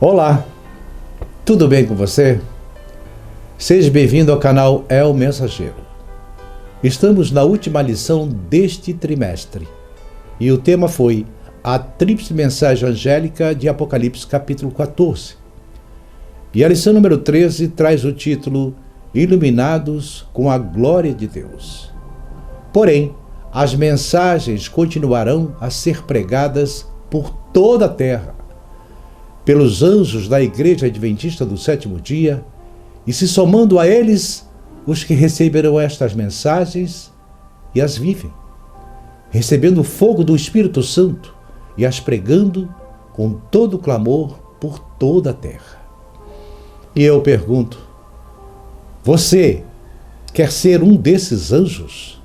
Olá, tudo bem com você? Seja bem-vindo ao canal El Mensageiro. Estamos na última lição deste trimestre e o tema foi a tríplice mensagem angélica de Apocalipse capítulo 14. E a lição número 13 traz o título Iluminados com a Glória de Deus. Porém, as mensagens continuarão a ser pregadas por toda a terra, pelos anjos da Igreja Adventista do Sétimo Dia, e se somando a eles os que receberão estas mensagens e as vivem, recebendo o fogo do Espírito Santo e as pregando com todo clamor por toda a terra. E eu pergunto, você quer ser um desses anjos?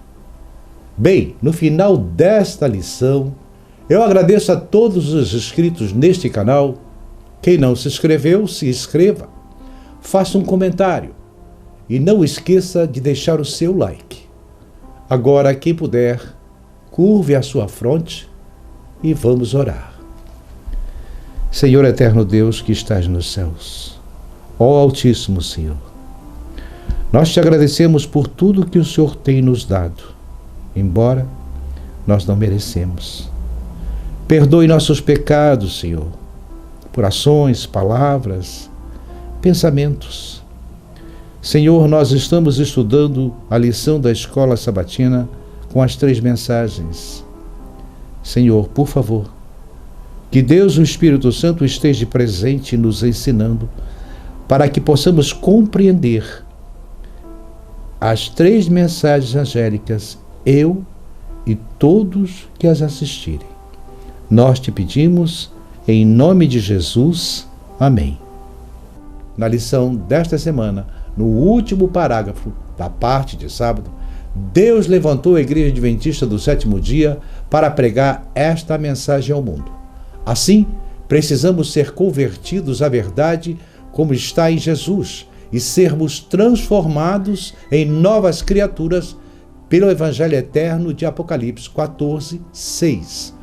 Bem, no final desta lição, eu agradeço a todos os inscritos neste canal. Quem não se inscreveu, se inscreva, faça um comentário e não esqueça de deixar o seu like. Agora, quem puder, curve a sua fronte e vamos orar. Senhor eterno Deus que estás nos céus, ó Altíssimo Senhor, nós te agradecemos por tudo que o Senhor tem nos dado, embora nós não merecemos. Perdoe nossos pecados, Senhor, por ações, palavras, pensamentos. Senhor, nós estamos estudando a lição da escola sabatina com as 3 mensagens. Senhor, por favor, que Deus, o Espírito Santo, esteja presente nos ensinando para que possamos compreender as 3 mensagens angélicas, eu e todos que as assistirem. Nós te pedimos em nome de Jesus. Amém. Na lição desta semana, no último parágrafo da parte de sábado, Deus levantou a Igreja Adventista do Sétimo Dia para pregar esta mensagem ao mundo. Assim, precisamos ser convertidos à verdade como está em Jesus e sermos transformados em novas criaturas pelo Evangelho Eterno de Apocalipse 14, 6,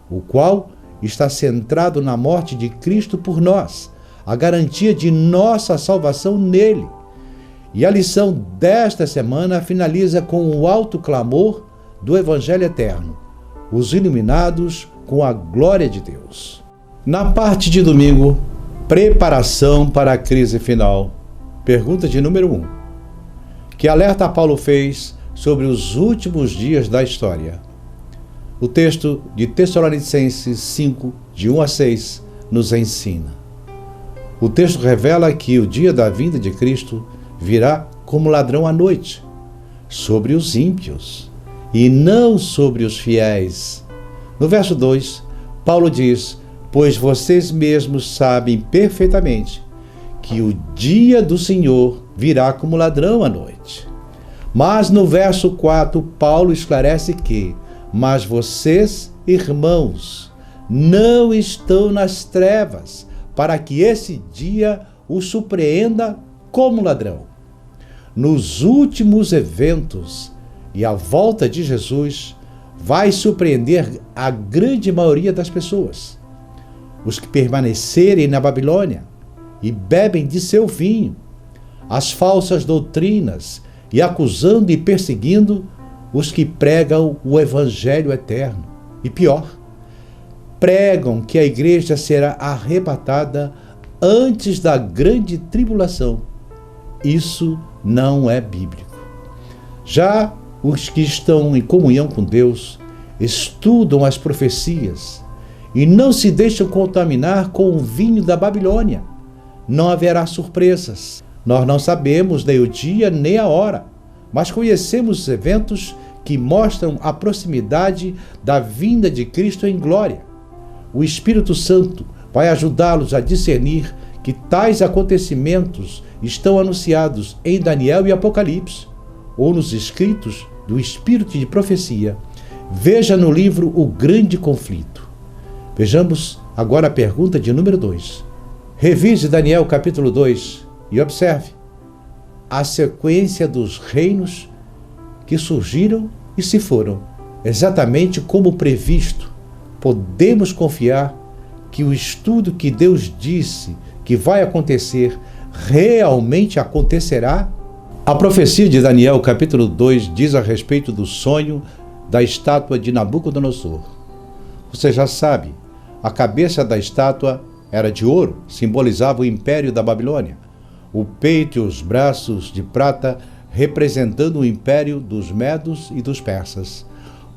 o qual está centrado na morte de Cristo por nós, a garantia de nossa salvação nele. E a lição desta semana finaliza com o alto clamor do Evangelho Eterno, os iluminados com a glória de Deus. Na parte de domingo, preparação para a crise final. Pergunta de número 1. Que alerta Paulo fez sobre os últimos dias da história? O texto de Tessalonicenses 5, de 1 a 6, nos ensina. O texto revela que o dia da vinda de Cristo virá como ladrão à noite, sobre os ímpios, e não sobre os fiéis. No verso 2, Paulo diz, pois vocês mesmos sabem perfeitamente que o dia do Senhor virá como ladrão à noite. Mas no verso 4, Paulo esclarece que, mas vocês, irmãos, não estão nas trevas, para que esse dia os surpreenda como ladrão. Nos últimos eventos e a volta de Jesus vai surpreender a grande maioria das pessoas. Os que permanecerem na Babilônia e bebem de seu vinho, as falsas doutrinas e acusando e perseguindo os que pregam o Evangelho Eterno. E pior, pregam que a igreja será arrebatada antes da grande tribulação. Isso não é bíblico. Já os que estão em comunhão com Deus estudam as profecias e não se deixam contaminar com o vinho da Babilônia. Não haverá surpresas. Nós não sabemos nem o dia nem a hora, mas conhecemos os eventos que mostram a proximidade da vinda de Cristo em glória. O Espírito Santo vai ajudá-los a discernir que tais acontecimentos estão anunciados em Daniel e Apocalipse, ou nos escritos do Espírito de profecia. Veja no livro O Grande Conflito. Vejamos agora a pergunta de número 2. Revise Daniel capítulo 2 e observe a sequência dos reinos que surgiram e se foram, exatamente como previsto. Podemos confiar que o estudo que Deus disse que vai acontecer realmente acontecerá? A profecia de Daniel, capítulo 2, diz a respeito do sonho da estátua de Nabucodonosor. Você já sabe, a cabeça da estátua era de ouro, simbolizava o império da Babilônia. O peito e os braços de prata, representando o império dos medos e dos persas.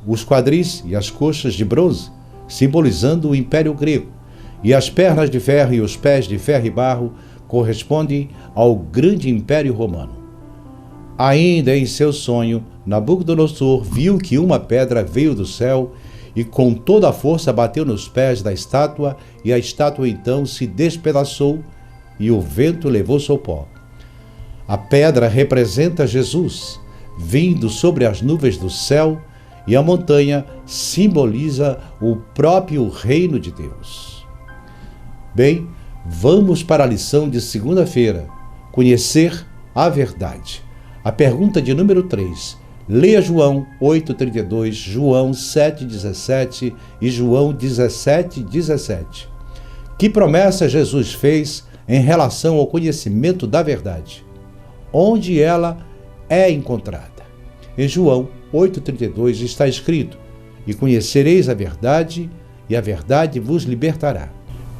Os quadris e as coxas de bronze, simbolizando o império grego. E as pernas de ferro e os pés de ferro e barro correspondem ao grande império romano. Ainda em seu sonho, Nabucodonosor viu que uma pedra veio do céu e com toda a força bateu nos pés da estátua, e a estátua então se despedaçou e o vento levou seu pó. A pedra representa Jesus, vindo sobre as nuvens do céu, e a montanha simboliza o próprio reino de Deus. Bem, vamos para a lição de segunda-feira, conhecer a verdade. A pergunta de número 3. Leia João 8,32, João 7,17 e João 17,17. Que promessa Jesus fez em relação ao conhecimento da verdade? Onde ela é encontrada? Em João 8,32 está escrito: e conhecereis a verdade, e a verdade vos libertará.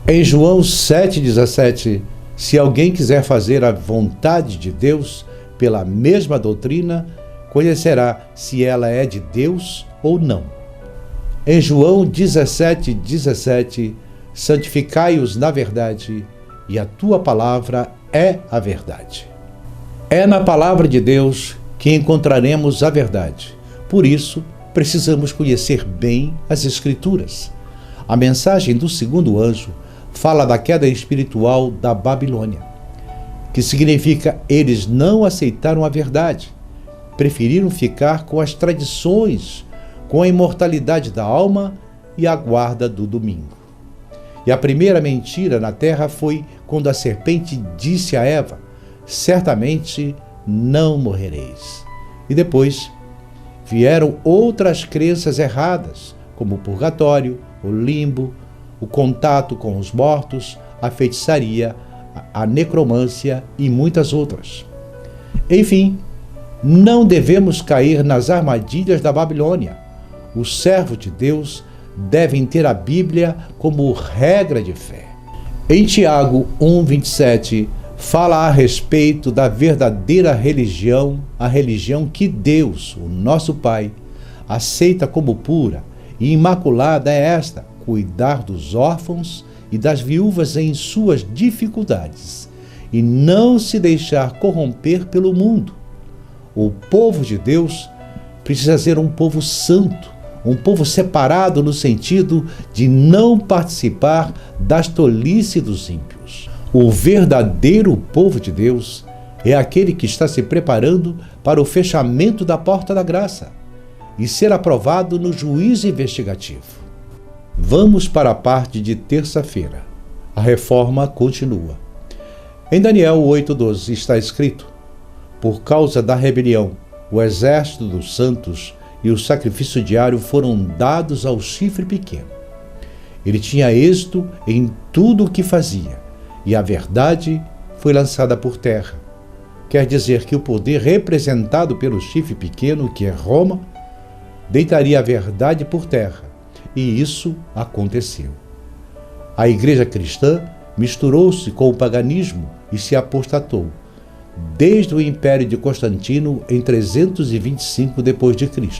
Em João 7,17, se alguém quiser fazer a vontade de Deus, pela mesma doutrina, conhecerá se ela é de Deus ou não. Em João 17,17, santificai-os na verdade, e a tua palavra é a verdade. É na palavra de Deus que encontraremos a verdade. Por isso, precisamos conhecer bem as Escrituras. A mensagem do segundo anjo fala da queda espiritual da Babilônia, que significa eles não aceitaram a verdade, preferiram ficar com as tradições, com a imortalidade da alma e a guarda do domingo. E a primeira mentira na terra foi quando a serpente disse a Eva: certamente não morrereis. E depois vieram outras crenças erradas, como o purgatório, o limbo, o contato com os mortos, a feitiçaria, a necromância e muitas outras. Enfim, não devemos cair nas armadilhas da Babilônia. Os servos de Deus devem ter a Bíblia como regra de fé. Em Tiago 1,27, fala a respeito da verdadeira religião, a religião que Deus, o nosso Pai, aceita como pura e imaculada é esta: cuidar dos órfãos e das viúvas em suas dificuldades, e não se deixar corromper pelo mundo. O povo de Deus precisa ser um povo santo, um povo separado no sentido de não participar das tolices dos ímpios. O verdadeiro povo de Deus é aquele que está se preparando para o fechamento da porta da graça e ser aprovado no juízo investigativo. Vamos para a parte de terça-feira. A reforma continua. Em Daniel 8,12 está escrito: por causa da rebelião, o exército dos santos e o sacrifício diário foram dados ao chifre pequeno. Ele tinha êxito em tudo o que fazia, e a verdade foi lançada por terra. Quer dizer que o poder representado pelo chifre pequeno, que é Roma, deitaria a verdade por terra. E isso aconteceu. A igreja cristã misturou-se com o paganismo e se apostatou, desde o Império de Constantino em 325 d.C.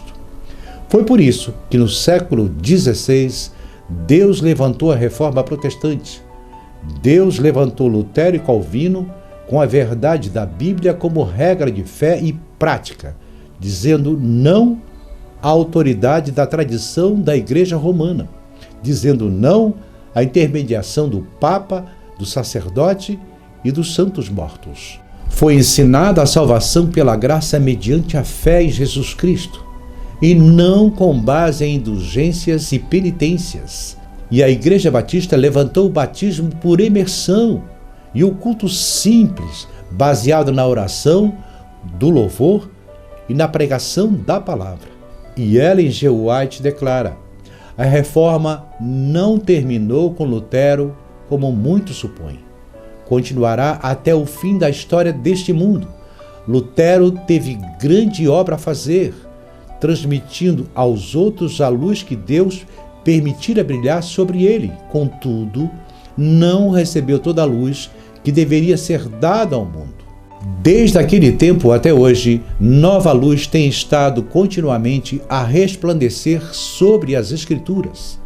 Foi por isso que no século XVI Deus levantou a reforma protestante. Deus levantou Lutero e Calvino com a verdade da Bíblia como regra de fé e prática, dizendo não à autoridade da tradição da Igreja Romana, dizendo não à intermediação do Papa, do sacerdote e dos santos mortos. Foi ensinada a salvação pela graça mediante a fé em Jesus Cristo, e não com base em indulgências e penitências. E a Igreja Batista levantou o batismo por imersão e o culto simples, baseado na oração, do louvor e na pregação da palavra. E Ellen G. White declara: a reforma não terminou com Lutero, como muitos supõem. continuará até o fim da história deste mundo. Lutero teve grande obra a fazer, transmitindo aos outros a luz que Deus permitira brilhar sobre ele. Contudo, não recebeu toda a luz que deveria ser dada ao mundo. Desde aquele tempo até hoje, nova luz tem estado continuamente a resplandecer sobre as Escrituras,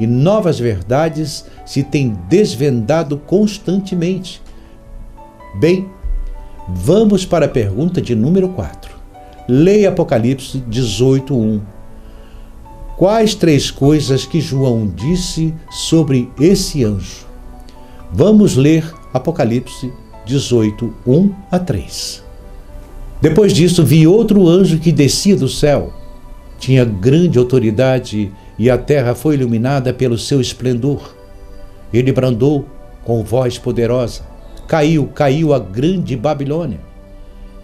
e novas verdades se têm desvendado constantemente. Bem, vamos para a pergunta de número 4. Leia Apocalipse 18:1. Quais 3 coisas que João disse sobre esse anjo? Vamos ler Apocalipse 18:1-3. Depois disso, vi outro anjo que descia do céu. Tinha grande autoridade e a terra foi iluminada pelo seu esplendor. Ele bradou com voz poderosa. Caiu a grande Babilônia.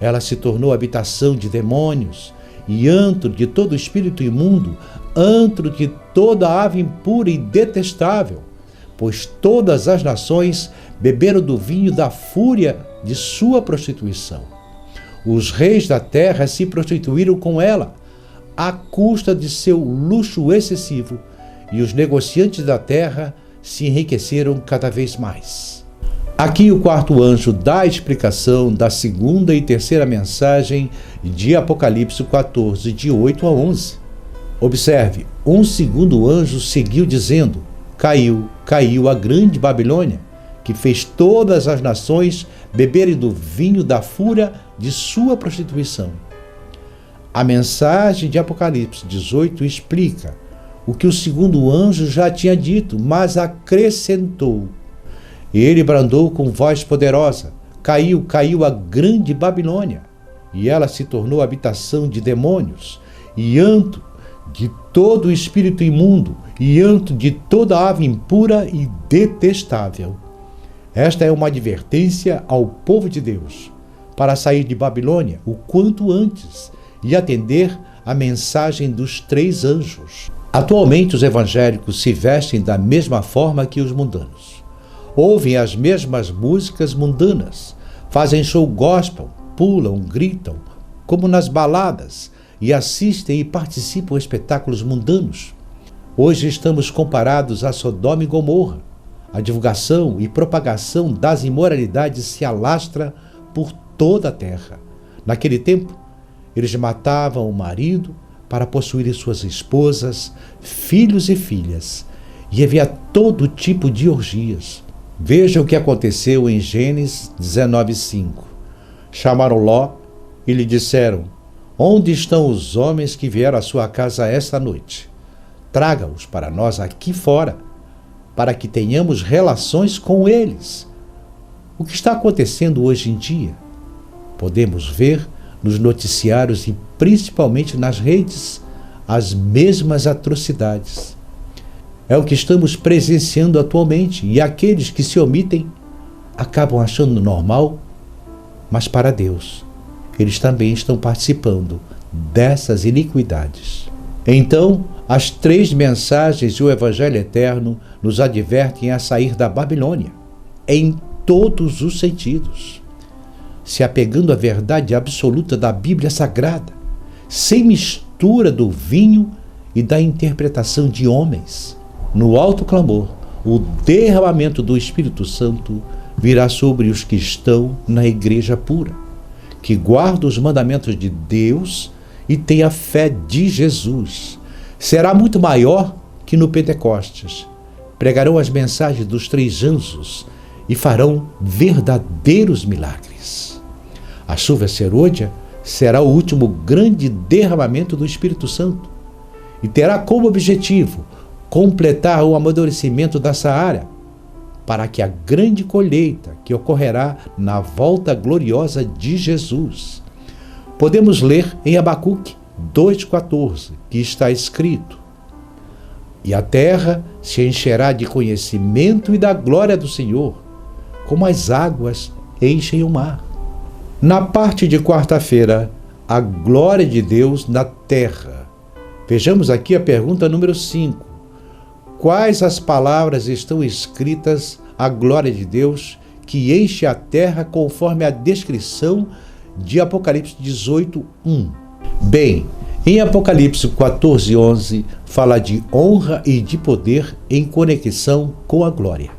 Ela se tornou habitação de demônios e antro de todo espírito imundo, antro de toda ave impura e detestável, pois todas as nações beberam do vinho da fúria de sua prostituição. Os reis da terra se prostituíram com ela, à custa de seu luxo excessivo, e os negociantes da terra se enriqueceram cada vez mais. Aqui o 4º anjo dá a explicação da 2ª e 3ª mensagem de Apocalipse 14, de 8 a 11. Observe, um 2º anjo seguiu dizendo: Caiu a grande Babilônia, que fez todas as nações beberem do vinho da fúria de sua prostituição. A mensagem de Apocalipse 18 explica o que o 2º anjo já tinha dito, mas acrescentou. Ele bradou com voz poderosa: Caiu a grande Babilônia, e ela se tornou habitação de demônios, e antro de todo espírito imundo, e antro de toda ave impura e detestável. Esta é uma advertência ao povo de Deus, para sair de Babilônia o quanto antes e atender à mensagem dos 3 anjos. Atualmente, os evangélicos se vestem da mesma forma que os mundanos. Ouvem as mesmas músicas mundanas, fazem show gospel, pulam, gritam, como nas baladas, e assistem e participam de espetáculos mundanos. Hoje estamos comparados a Sodoma e Gomorra. A divulgação e propagação das imoralidades se alastra por toda a terra. Naquele tempo, eles matavam o marido para possuírem suas esposas, filhos e filhas, e havia todo tipo de orgias. Veja o que aconteceu em Gênesis 19:5. Chamaram Ló e lhe disseram: Onde estão os homens que vieram à sua casa esta noite? Traga-os para nós aqui fora, para que tenhamos relações com eles. O que está acontecendo hoje em dia? Podemos ver nos noticiários e principalmente nas redes as mesmas atrocidades. É o que estamos presenciando atualmente, e aqueles que se omitem acabam achando normal, mas para Deus, eles também estão participando dessas iniquidades. Então, as 3 mensagens do Evangelho Eterno nos advertem a sair da Babilônia, em todos os sentidos, se apegando à verdade absoluta da Bíblia Sagrada, sem mistura do vinho e da interpretação de homens. No alto clamor, o derramamento do Espírito Santo virá sobre os que estão na igreja pura, que guarda os mandamentos de Deus e tem a fé de Jesus. Será muito maior que no Pentecostes. Pregarão as mensagens dos 3 anjos e farão verdadeiros milagres. A chuva serôdia será o último grande derramamento do Espírito Santo e terá como objetivo completar o amadurecimento dessa área, para que a grande colheita que ocorrerá na volta gloriosa de Jesus. Podemos ler em Abacuque 2,14, que está escrito: E a terra se encherá de conhecimento e da glória do Senhor, como as águas enchem o mar. Na parte de quarta-feira, a glória de Deus na terra. Vejamos aqui a pergunta número 5. Quais as palavras estão escritas à glória de Deus que enche a terra, conforme a descrição de Apocalipse 18:1. Bem, em Apocalipse 14:11 fala de honra e de poder em conexão com a glória.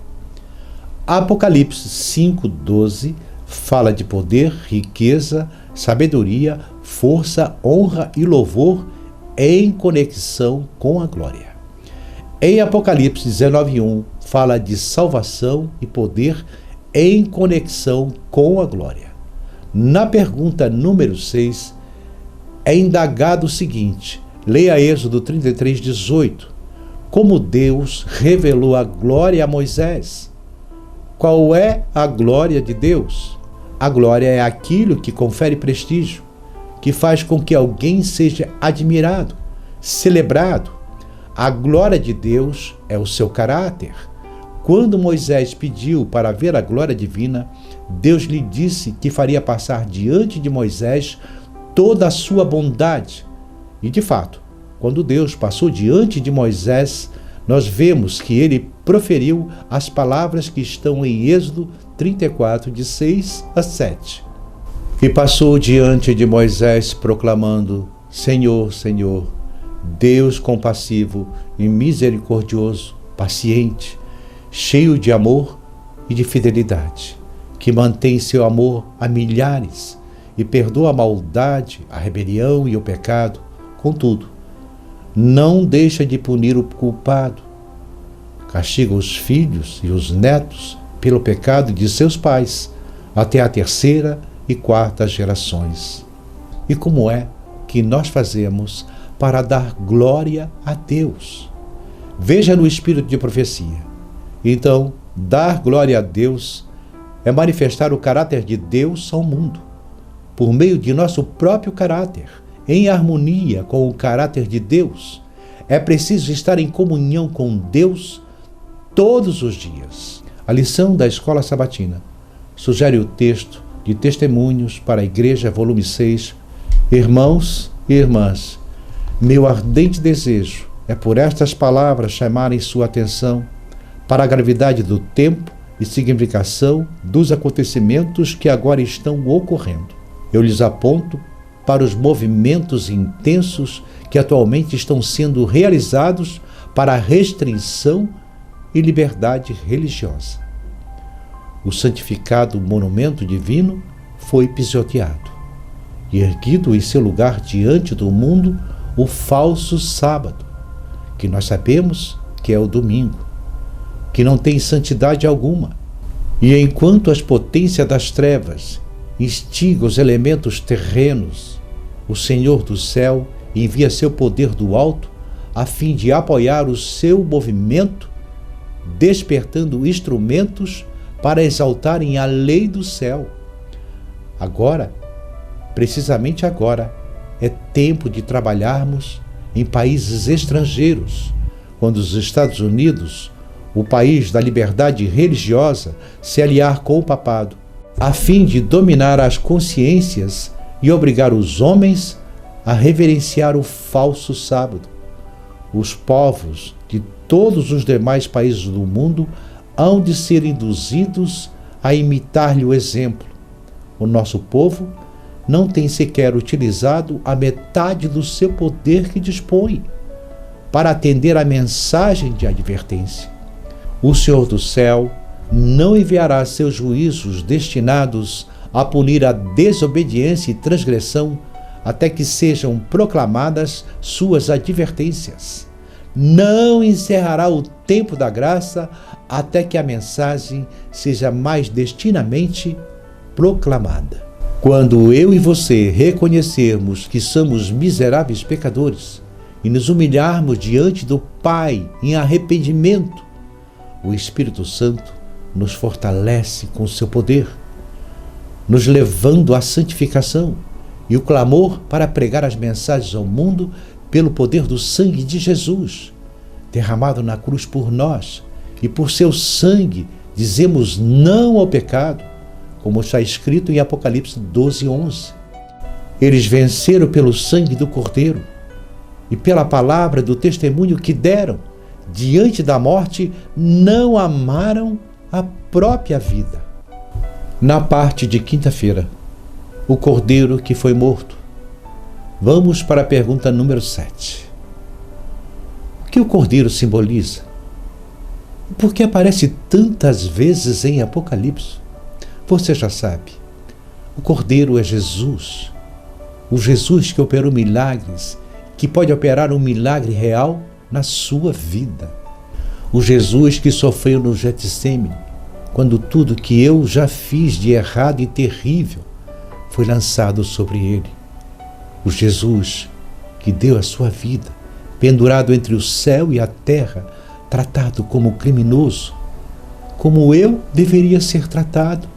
Apocalipse 5:12 fala de poder, riqueza, sabedoria, força, honra e louvor em conexão com a glória. Em Apocalipse 19:1 fala de salvação e poder em conexão com a glória. Na pergunta número 6 é indagado o seguinte: leia Êxodo 33:18. Como Deus revelou a glória a Moisés? Qual é a glória de Deus? A glória é aquilo que confere prestígio, que faz com que alguém seja admirado, celebrado. A glória de Deus é o seu caráter. Quando Moisés pediu para ver a glória divina, Deus lhe disse que faria passar diante de Moisés toda a sua bondade. E de fato, quando Deus passou diante de Moisés, nós vemos que ele proferiu as palavras que estão em Êxodo 34, de 6 a 7. E passou diante de Moisés, proclamando: Senhor, Senhor, Deus compassivo e misericordioso, paciente, cheio de amor e de fidelidade, que mantém seu amor a milhares e perdoa a maldade, a rebelião e o pecado. Contudo, não deixa de punir o culpado. Castiga os filhos e os netos pelo pecado de seus pais, até a 3ª e 4ª gerações. E como é que nós fazemos para dar glória a Deus? Veja no espírito de profecia. Então, dar glória a Deus é manifestar o caráter de Deus ao mundo, por meio de nosso próprio caráter, em harmonia com o caráter de Deus. É preciso estar em comunhão com Deus todos os dias. A lição da Escola Sabatina sugere o texto de Testemunhos para a Igreja, volume 6. Irmãos e irmãs, meu ardente desejo é por estas palavras chamarem sua atenção para a gravidade do tempo e significação dos acontecimentos que agora estão ocorrendo. Eu lhes aponto para os movimentos intensos que atualmente estão sendo realizados para a restrição e liberdade religiosa. O santificado monumento divino foi pisoteado e erguido em seu lugar diante do mundo o falso sábado, que nós sabemos que é o domingo, que não tem santidade alguma. E enquanto as potências das trevas instigam os elementos terrenos, o Senhor do céu envia seu poder do alto a fim de apoiar o seu movimento, despertando instrumentos para exaltarem a lei do céu. Agora, precisamente agora, é tempo de trabalharmos em países estrangeiros, quando os Estados Unidos, o país da liberdade religiosa, se aliar com o papado, a fim de dominar as consciências e obrigar os homens a reverenciar o falso sábado. Os povos de todos os demais países do mundo hão de ser induzidos a imitar-lhe o exemplo. O nosso povo não tem sequer utilizado a metade do seu poder que dispõe para atender à mensagem de advertência. O Senhor do céu não enviará seus juízos destinados a punir a desobediência e transgressão até que sejam proclamadas suas advertências. Não encerrará o tempo da graça até que a mensagem seja mais destinamente proclamada. Quando eu e você reconhecermos que somos miseráveis pecadores e nos humilharmos diante do Pai em arrependimento, o Espírito Santo nos fortalece com seu poder, nos levando à santificação e o clamor para pregar as mensagens ao mundo pelo poder do sangue de Jesus, derramado na cruz por nós, e por seu sangue dizemos não ao pecado, como está escrito em Apocalipse 12:11. Eles venceram pelo sangue do Cordeiro e pela palavra do testemunho que deram. Diante da morte, não amaram a própria vida. Na parte de quinta-feira, o cordeiro que foi morto. Vamos para a pergunta número 7. O que o cordeiro simboliza? Por que aparece tantas vezes em Apocalipse? Você já sabe. O cordeiro é Jesus. O Jesus que operou milagres, que pode operar um milagre real na sua vida. O Jesus que sofreu no Getsêmani, quando tudo que eu já fiz de errado e terrível foi lançado sobre ele. O Jesus que deu a sua vida, pendurado entre o céu e a terra, tratado como criminoso, como eu deveria ser tratado,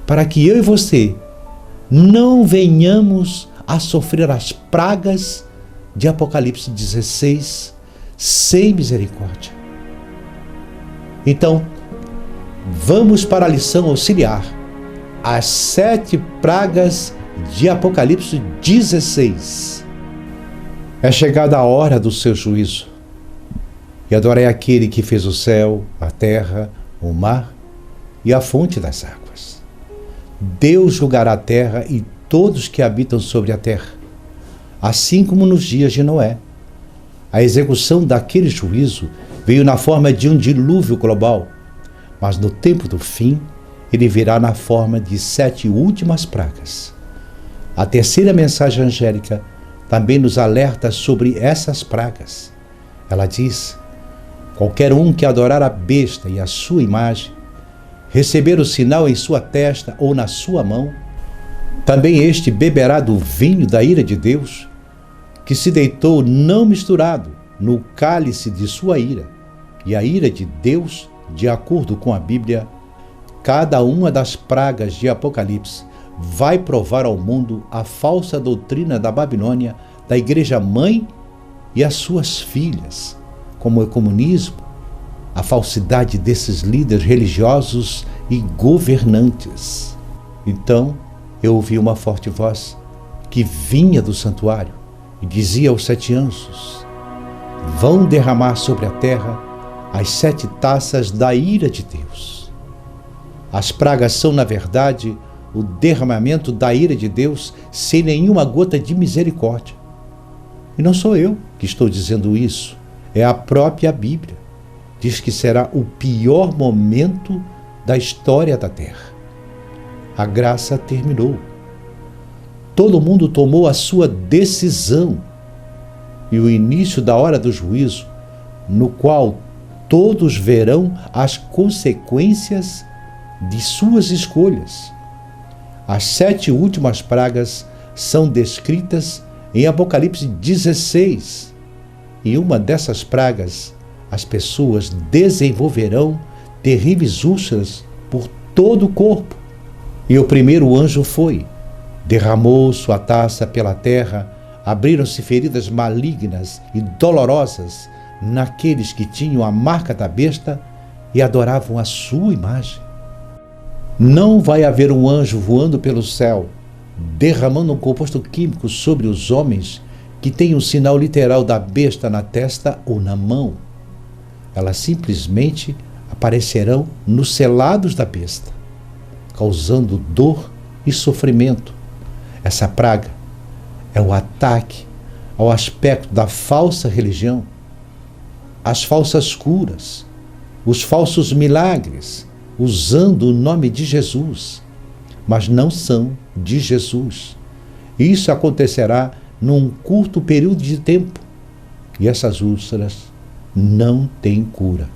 para que eu e você não venhamos a sofrer as pragas de Apocalipse 16 sem misericórdia. Então, vamos para a lição auxiliar, as 7 pragas de Apocalipse 16. É chegada a hora do seu juízo, e adorei aquele que fez o céu, a terra, o mar e a fonte das águas. Deus julgará a terra e todos que habitam sobre a terra, assim como nos dias de Noé. A execução daquele juízo veio na forma de um dilúvio global, mas no tempo do fim, ele virá na forma de 7 últimas pragas. A terceira mensagem angélica também nos alerta sobre essas pragas. Ela diz: qualquer um que adorar a besta e a sua imagem, receber o sinal em sua testa ou na sua mão, também este beberá do vinho da ira de Deus, que se deitou não misturado no cálice de sua ira. E a ira de Deus, de acordo com a Bíblia, cada uma das pragas de Apocalipse vai provar ao mundo a falsa doutrina da Babilônia, da igreja mãe e as suas filhas, como o comunismo, a falsidade desses líderes religiosos e governantes. Então eu ouvi uma forte voz que vinha do santuário e dizia aos 7 anjos: vão derramar sobre a terra as 7 taças da ira de Deus. As pragas são, na verdade, o derramamento da ira de Deus sem nenhuma gota de misericórdia. E não sou eu que estou dizendo isso, é a própria Bíblia. Diz que será o pior momento da história da terra. A graça terminou. Todo mundo tomou a sua decisão. E o início da hora do juízo, no qual todos verão as consequências de suas escolhas. As 7 últimas pragas são descritas em Apocalipse 16. E uma dessas pragas, as pessoas desenvolverão terríveis úlceras por todo o corpo. E o primeiro anjo foi, derramou sua taça pela terra, abriram-se feridas malignas e dolorosas naqueles que tinham a marca da besta e adoravam a sua imagem. Não vai haver um anjo voando pelo céu, derramando um composto químico sobre os homens que tem um sinal literal da besta na testa ou na mão. Elas simplesmente aparecerão nos selados da besta, causando dor e sofrimento. Essa praga é o ataque ao aspecto da falsa religião, as falsas curas, os falsos milagres, usando o nome de Jesus, mas não são de Jesus. Isso acontecerá num curto período de tempo, e essas úlceras não têm cura.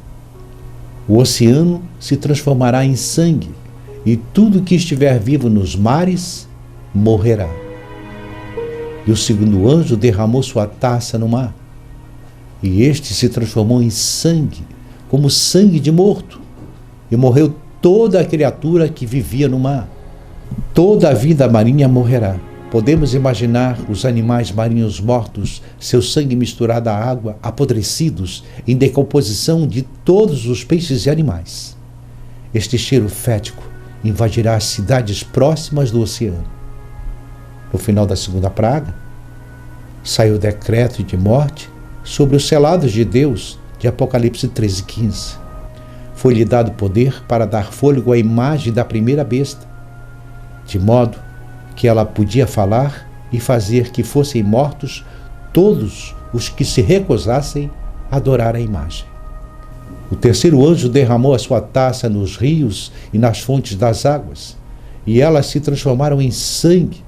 O oceano se transformará em sangue, e tudo que estiver vivo nos mares morrerá. E o segundo anjo derramou sua taça no mar, e este se transformou em sangue, como sangue de morto, e morreu toda a criatura que vivia no mar. Toda a vida marinha morrerá. Podemos imaginar os animais marinhos mortos, seu sangue misturado à água, apodrecidos, em decomposição de todos os peixes e animais. Este cheiro fético invadirá as cidades próximas do oceano. No final da segunda praga, saiu o decreto de morte sobre os selados de Deus, de Apocalipse 13:15. foi-lhe dado poder para dar fôlego à imagem da primeira besta, de modo que ela podia falar e fazer que fossem mortos todos os que se recusassem a adorar a imagem. O terceiro anjo derramou a sua taça nos rios e nas fontes das águas, e elas se transformaram em sangue.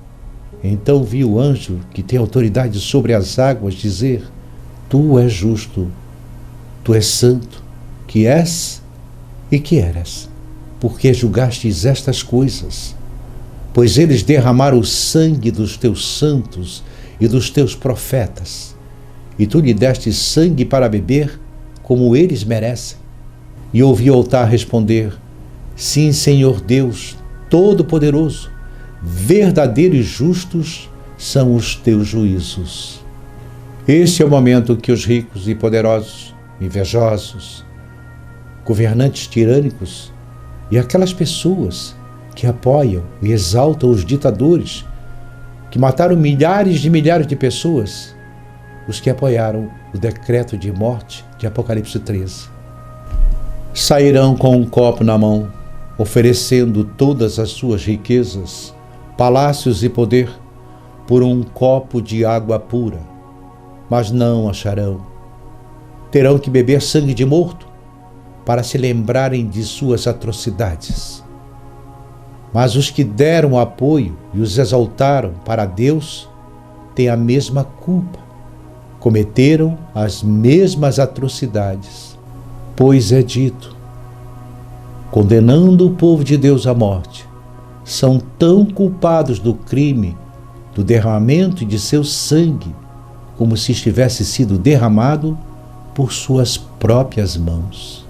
Então vi o anjo, que tem autoridade sobre as águas, dizer: Tu és justo, tu és santo, que és e que eras, porque julgastes estas coisas. Pois eles derramaram o sangue dos teus santos e dos teus profetas, e tu lhe deste sangue para beber, como eles merecem. E ouvi o altar responder: Sim, Senhor Deus Todo-Poderoso, verdadeiro e justos são os teus juízos. Este é o momento que os ricos e poderosos, invejosos, governantes tirânicos e aquelas pessoas que apoiam e exaltam os ditadores, que mataram milhares de pessoas, os que apoiaram o decreto de morte de Apocalipse 13, sairão com um copo na mão, oferecendo todas as suas riquezas, palácios e poder, por um copo de água pura, mas não acharão. Terão que beber sangue de morto para se lembrarem de suas atrocidades. Mas os que deram apoio e os exaltaram para Deus têm a mesma culpa, cometeram as mesmas atrocidades, pois é dito: condenando o povo de Deus à morte, são tão culpados do crime, do derramamento de seu sangue, como se estivesse sido derramado por suas próprias mãos.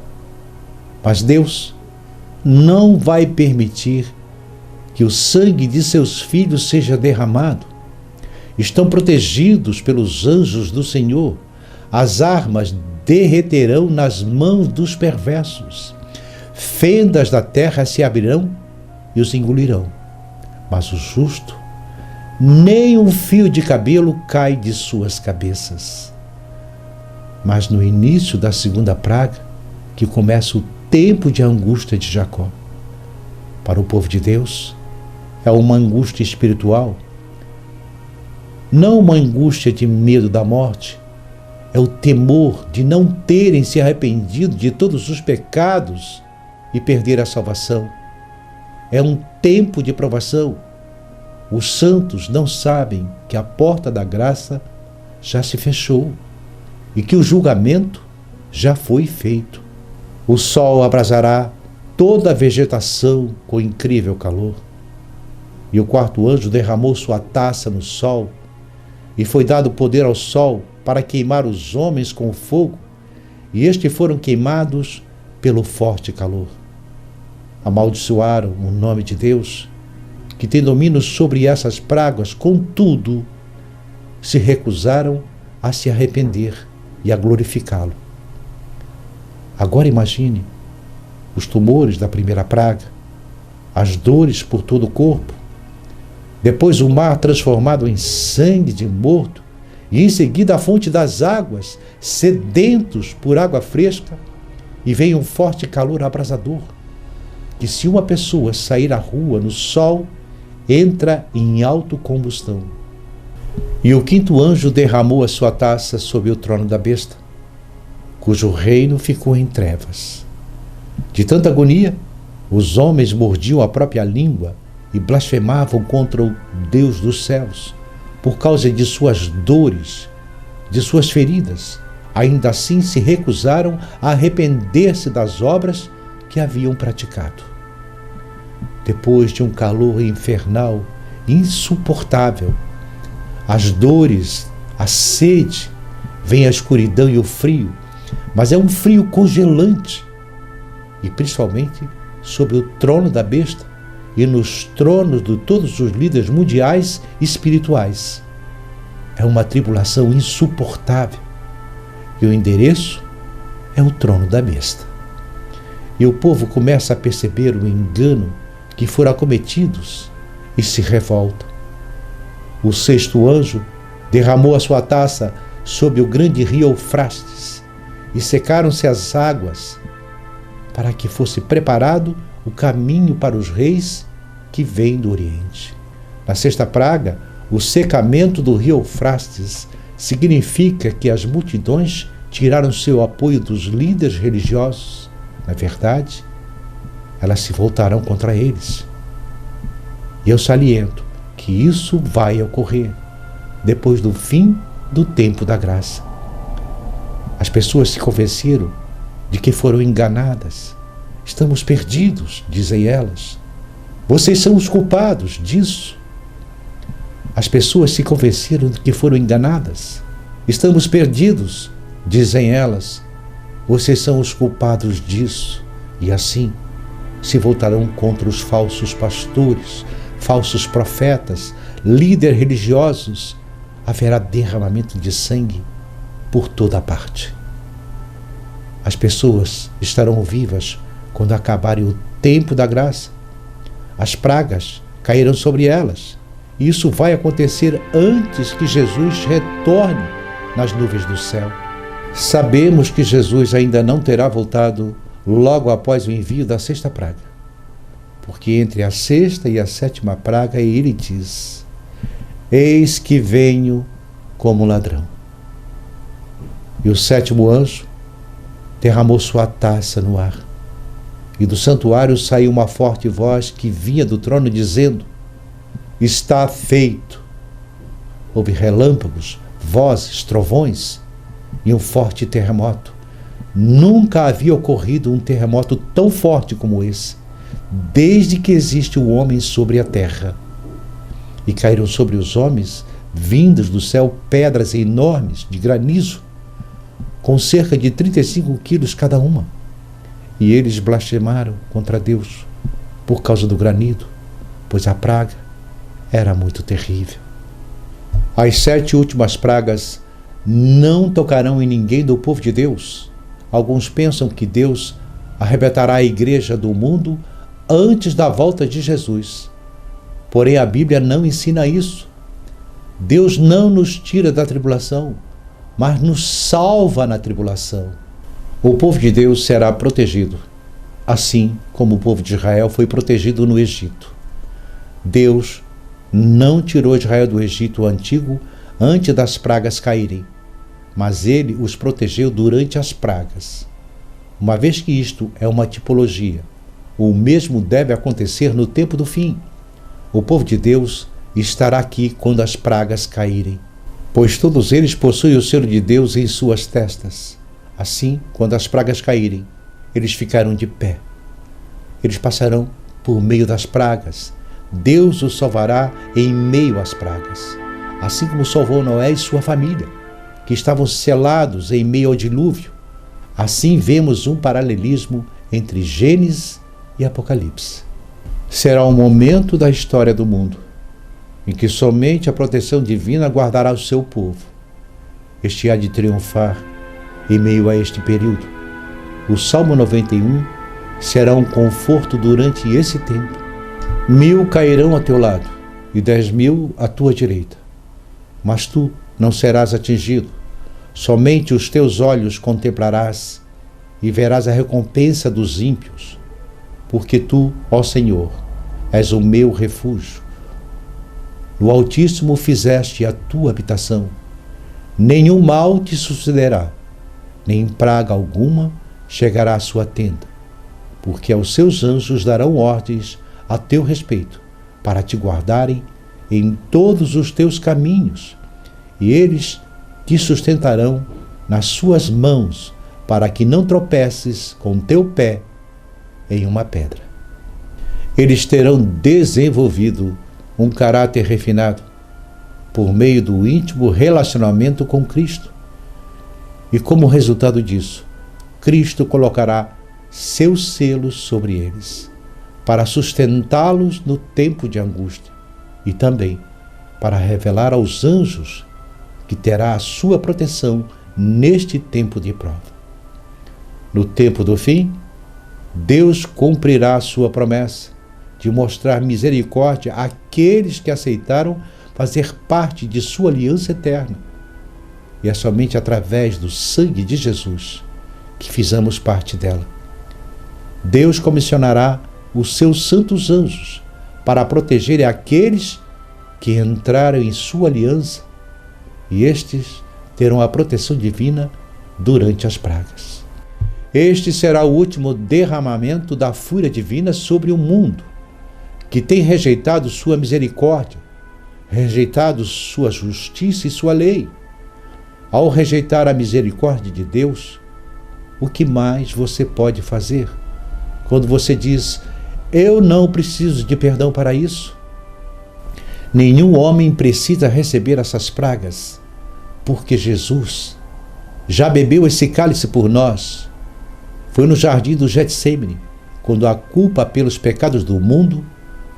Mas Deus não vai permitir que o sangue de seus filhos seja derramado. Estão protegidos pelos anjos do Senhor. As armas derreterão nas mãos dos perversos. Fendas da terra se abrirão e os engolirão. Mas o justo, nem um fio de cabelo cai de suas cabeças. Mas no início da segunda praga, que começa o tempo de angústia de Jacó, para o povo de Deus, é uma angústia espiritual, não uma angústia de medo da morte, é o temor de não terem se arrependido de todos os pecados e perder a salvação. É um tempo de provação. Os santos não sabem que a porta da graça já se fechou e que o julgamento já foi feito. O sol abrasará toda a vegetação com incrível calor. E o quarto anjo derramou sua taça no sol, e foi dado poder ao sol para queimar os homens com fogo, e estes foram queimados pelo forte calor. Amaldiçoaram o nome de Deus, que tem domínio sobre essas pragas, contudo, se recusaram a se arrepender e a glorificá-lo. Agora imagine os tumores da primeira praga, as dores por todo o corpo, depois o mar transformado em sangue de morto, e em seguida a fonte das águas, sedentos por água fresca, e vem um forte calor abrasador, que se uma pessoa sair à rua no sol, entra em autocombustão. E o quinto anjo derramou a sua taça sobre o trono da besta, cujo reino ficou em trevas. De tanta agonia, os homens mordiam a própria língua e blasfemavam contra o Deus dos céus, por causa de suas dores, de suas feridas. Ainda assim se recusaram a arrepender-se das obras que haviam praticado. Depois de um calor infernal, insuportável, as dores, a sede, vem a escuridão e o frio, mas é um frio congelante, e principalmente sobre o trono da besta e nos tronos de todos os líderes mundiais e espirituais. É uma tribulação insuportável, e o endereço é o trono da besta. E o povo começa a perceber o engano que foram acometidos e se revoltam. O sexto anjo derramou a sua taça sobre o grande rio Eufrates, e secaram-se as águas, para que fosse preparado o caminho para os reis que vêm do Oriente. Na sexta praga, o secamento do rio Eufrates significa que as multidões tiraram seu apoio dos líderes religiosos. Na verdade, elas se voltarão contra eles. E eu saliento que isso vai ocorrer depois do fim do tempo da graça. As pessoas se convenceram de que foram enganadas. Estamos perdidos, dizem elas. Vocês são os culpados disso. As pessoas se convenceram de que foram enganadas. Estamos perdidos, dizem elas. Vocês são os culpados disso. E assim se voltarão contra os falsos pastores, falsos profetas, líderes religiosos. Haverá derramamento de sangue por toda parte. As pessoas estarão vivas quando acabarem o tempo da graça. As pragas cairão sobre elas. E isso vai acontecer antes que Jesus retorne nas nuvens do céu. Sabemos que Jesus ainda não terá voltado logo após o envio da sexta praga. Porque entre a sexta e a sétima praga ele diz: eis que venho como ladrão. E o sétimo anjo derramou sua taça no ar. E do santuário saiu uma forte voz que vinha do trono dizendo: está feito. Houve relâmpagos, vozes, trovões e um forte terremoto. Nunca havia ocorrido um terremoto tão forte como esse, desde que existe o homem sobre a terra. E caíram sobre os homens, vindas do céu, pedras enormes de granizo, com cerca de 35 quilos cada uma. E eles blasfemaram contra Deus por causa do granizo, pois a praga era muito terrível. As 7 últimas pragas não tocarão em ninguém do povo de Deus. Alguns pensam que Deus arrebatará a igreja do mundo antes da volta de Jesus. Porém, a Bíblia não ensina isso. Deus não nos tira da tribulação, mas nos salva na tribulação. O povo de Deus será protegido, assim como o povo de Israel foi protegido no Egito. Deus não tirou Israel do Egito antigo antes das pragas caírem, mas ele os protegeu durante as pragas. Uma vez que isto é uma tipologia, o mesmo deve acontecer no tempo do fim. O povo de Deus estará aqui quando as pragas caírem, pois todos eles possuem o selo de Deus em suas testas. Assim, quando as pragas caírem, eles ficarão de pé. Eles passarão por meio das pragas. Deus os salvará em meio às pragas, assim como salvou Noé e sua família, que estavam selados em meio ao dilúvio. Assim vemos um paralelismo entre Gênesis e Apocalipse. Será um momento da história do mundo em que somente a proteção divina guardará o seu povo. Este há de triunfar em meio a este período. O Salmo 91 será um conforto durante esse tempo. 1000 cairão a teu lado e 10.000 à tua direita, mas tu não serás atingido. Somente os teus olhos contemplarás e verás a recompensa dos ímpios, porque tu, ó Senhor, és o meu refúgio. No Altíssimo fizeste a tua habitação. Nenhum mal te sucederá, nem praga alguma chegará à sua tenda, porque aos seus anjos darão ordens a teu respeito, para te guardarem em todos os teus caminhos, e eles te sustentarão nas suas mãos, para que não tropeces com teu pé em uma pedra. Eles terão desenvolvido um caráter refinado por meio do íntimo relacionamento com Cristo. E como resultado disso, Cristo colocará seus selos sobre eles, para sustentá-los no tempo de angústia e também para revelar aos anjos que terá a sua proteção neste tempo de prova. No tempo do fim, Deus cumprirá a sua promessa de mostrar misericórdia àqueles que aceitaram fazer parte de sua aliança eterna. E é somente através do sangue de Jesus que fizemos parte dela. Deus comissionará os seus santos anjos para protegerem aqueles que entraram em sua aliança, e estes terão a proteção divina durante as pragas. Este será o último derramamento da fúria divina sobre o mundo, que tem rejeitado sua misericórdia, rejeitado sua justiça e sua lei. Ao rejeitar a misericórdia de Deus, o que mais você pode fazer? Quando você diz, eu não preciso de perdão para isso. Nenhum homem precisa receber essas pragas, porque Jesus já bebeu esse cálice por nós. Foi no jardim do Getsêmani, quando a culpa pelos pecados do mundo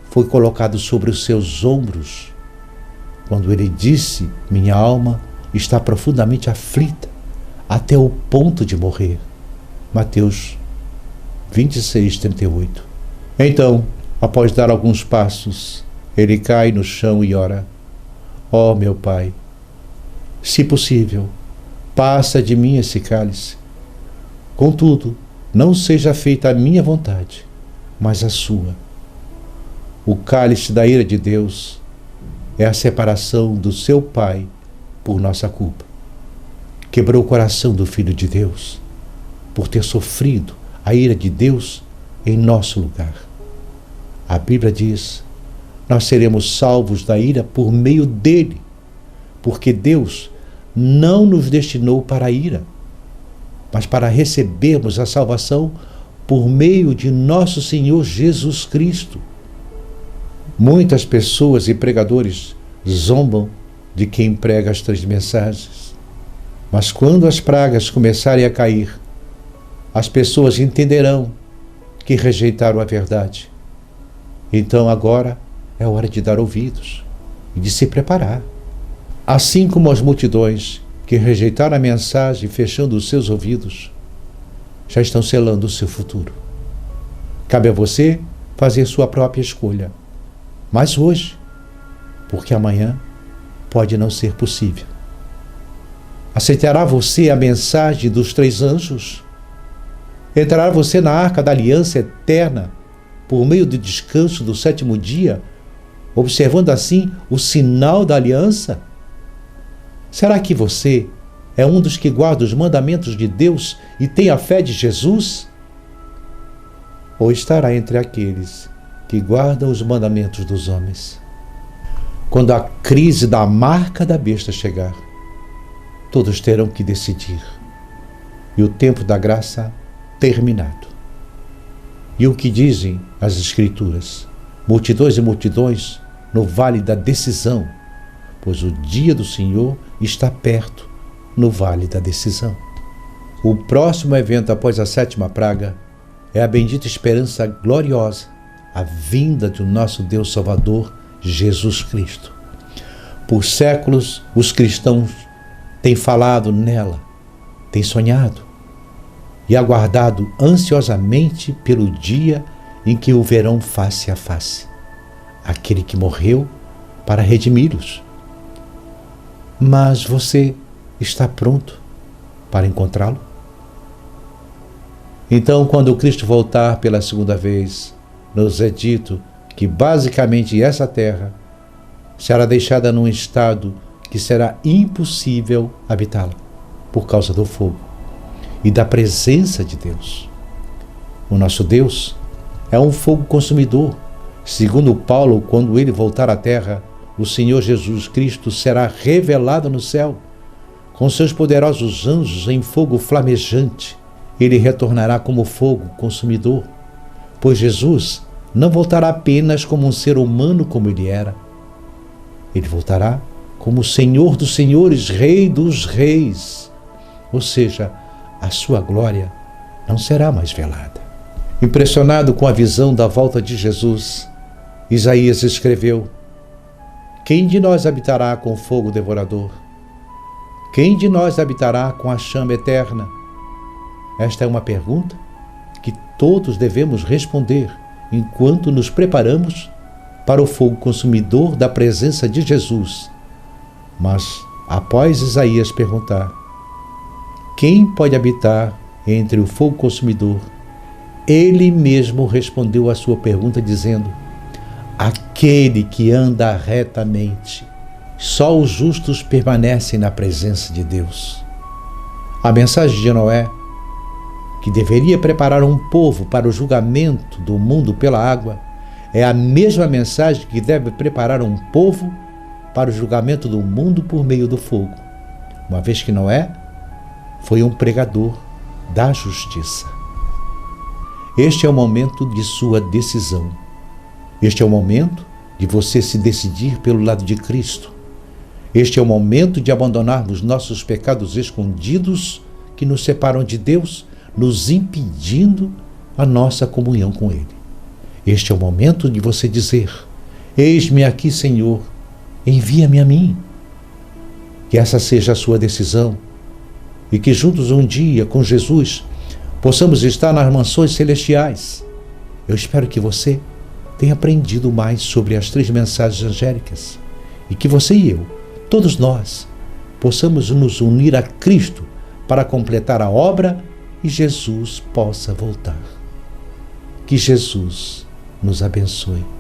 foi colocada sobre os seus ombros. Quando ele disse, minha alma está profundamente aflita, até o ponto de morrer. Mateus 26:38. Então, após dar alguns passos, ele cai no chão e ora, ó meu Pai, se possível, passa de mim esse cálice. Contudo, não seja feita a minha vontade, mas a sua. O cálice da ira de Deus é a separação do seu Pai por nossa culpa. Quebrou o coração do Filho de Deus por ter sofrido a ira de Deus em nosso lugar. A Bíblia diz, nós seremos salvos da ira por meio dele, porque Deus não nos destinou para a ira, mas para recebermos a salvação por meio de nosso Senhor Jesus Cristo. Muitas pessoas e pregadores zombam de quem prega as 3 mensagens, mas quando as pragas começarem a cair, as pessoas entenderão que rejeitaram a verdade. Então agora é hora de dar ouvidos e de se preparar. Assim como as multidões que rejeitaram a mensagem fechando os seus ouvidos, já estão selando o seu futuro. Cabe a você fazer sua própria escolha. Mas hoje, porque amanhã pode não ser possível. Aceitará você a mensagem dos 3 anjos? Entrará você na arca da aliança eterna por meio do descanso do 7º dia, observando assim o sinal da aliança? Será que você é um dos que guarda os mandamentos de Deus e tem a fé de Jesus? Ou estará entre aqueles que guardam os mandamentos dos homens? Quando a crise da marca da besta chegar, todos terão que decidir, e o tempo da graça terminado. E o que dizem as Escrituras? Multidões e multidões no vale da decisão, pois o dia do Senhor está perto no vale da decisão. O próximo evento após a 7ª praga é a bendita esperança gloriosa, a vinda do nosso Deus Salvador, Jesus Cristo. Por séculos, os cristãos têm falado nela, têm sonhado e aguardado ansiosamente pelo dia em que o verão face a face, aquele que morreu para redimi-los. Mas você está pronto para encontrá-lo? Então, quando Cristo voltar pela 2ª vez, nos é dito que basicamente essa terra será deixada num estado que será impossível habitá-la por causa do fogo e da presença de Deus. O nosso Deus é um fogo consumidor. Segundo Paulo, quando ele voltar à terra, o Senhor Jesus Cristo será revelado no céu, com seus poderosos anjos em fogo flamejante. Ele retornará como fogo consumidor, pois Jesus não voltará apenas como um ser humano como ele era. Ele voltará como Senhor dos senhores, Rei dos reis. Ou seja, a sua glória não será mais velada. Impressionado com a visão da volta de Jesus, Isaías escreveu: quem de nós habitará com o fogo devorador? Quem de nós habitará com a chama eterna? Esta é uma pergunta que todos devemos responder enquanto nos preparamos para o fogo consumidor da presença de Jesus. Mas, após Isaías perguntar: quem pode habitar entre o fogo consumidor? Ele mesmo respondeu à sua pergunta dizendo: aquele que anda retamente, só os justos permanecem na presença de Deus. A mensagem de Noé, que deveria preparar um povo para o julgamento do mundo pela água, é a mesma mensagem que deve preparar um povo para o julgamento do mundo por meio do fogo, uma vez que Noé foi um pregador da justiça. Este é o momento de sua decisão. Este é o momento de você se decidir pelo lado de Cristo. Este é o momento de abandonarmos nossos pecados escondidos que nos separam de Deus, nos impedindo a nossa comunhão com Ele. Este é o momento de você dizer: eis-me aqui, Senhor, envia-me a mim. Que essa seja a sua decisão e que juntos um dia com Jesus possamos estar nas mansões celestiais. Eu espero que você tenha aprendido mais sobre as 3 mensagens angélicas e que você e eu, todos nós, possamos nos unir a Cristo para completar a obra e Jesus possa voltar. Que Jesus nos abençoe.